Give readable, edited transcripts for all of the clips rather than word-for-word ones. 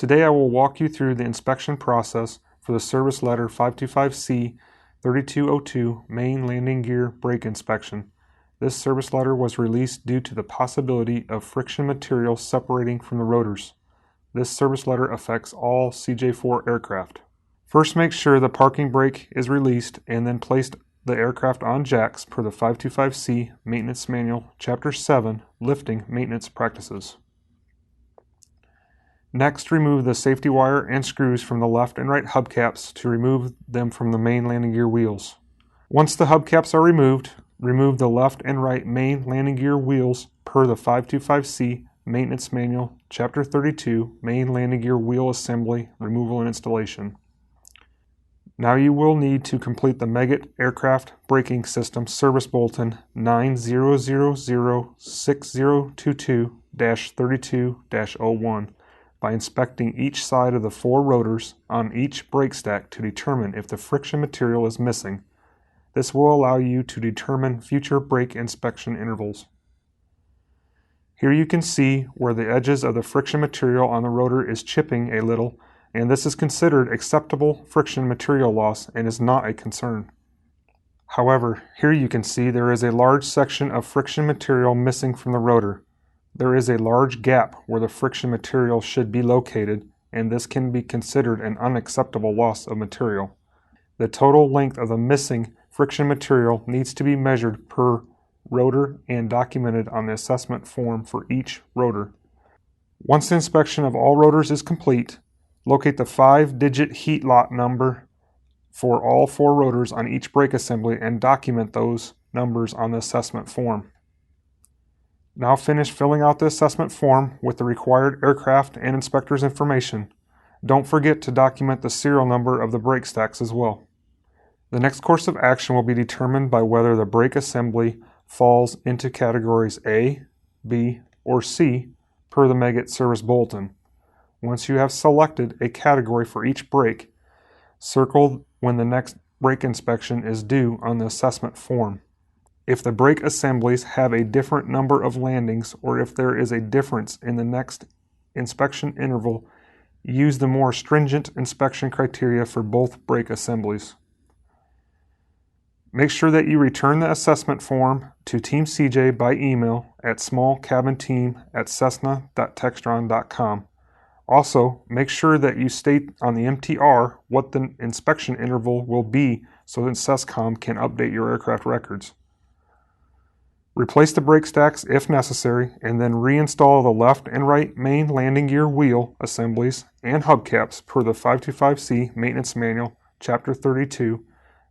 Today I will walk you through the inspection process for the service letter 525C-32-02 main landing gear brake inspection. This service letter was released due to the possibility of friction material separating from the rotors. This service letter affects all CJ4 aircraft. First, make sure the parking brake is released and then place the aircraft on jacks per the 525C Maintenance Manual, Chapter 7, Lifting Maintenance Practices. Next, remove the safety wire and screws from the left and right hubcaps to remove them from the main landing gear wheels. Once the hubcaps are removed, remove the left and right main landing gear wheels per the 525C Maintenance Manual, Chapter 32, Main Landing Gear Wheel Assembly, Removal and Installation. Now you will need to complete the Meggitt Aircraft Braking System Service Bulletin 90006022-32-01 by inspecting each side of the four rotors on each brake stack to determine if the friction material is missing. This will allow you to determine future brake inspection intervals. Here you can see where the edges of the friction material on the rotor is chipping a little, and this is considered acceptable friction material loss and is not a concern. However, here you can see there is a large section of friction material missing from the rotor. There is a large gap where the friction material should be located, and this can be considered an unacceptable loss of material. The total length of the missing friction material needs to be measured per rotor and documented on the assessment form for each rotor. Once the inspection of all rotors is complete, locate the 5-digit heat lot number for all four rotors on each brake assembly and document those numbers on the assessment form. Now finish filling out the assessment form with the required aircraft and inspector's information. Don't forget to document the serial number of the brake stacks as well. The next course of action will be determined by whether the brake assembly falls into categories A, B, or C per the Meggitt Service Bulletin. Once you have selected a category for each brake, circle when the next brake inspection is due on the assessment form. If the brake assemblies have a different number of landings, or if there is a difference in the next inspection interval, use the more stringent inspection criteria for both brake assemblies. Make sure that you return the assessment form to Team CJ by email at smallcabinteam@cessna.textron.com. Also, make sure that you state on the MTR what the inspection interval will be so that SESCOM can update your aircraft records. Replace the brake stacks if necessary, and then reinstall the left and right main landing gear wheel assemblies and hubcaps per the 525C Maintenance Manual, Chapter 32,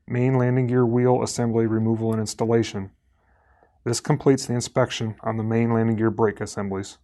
Main Landing Gear Wheel Assembly Removal and Installation. This completes the inspection on the main landing gear brake assemblies.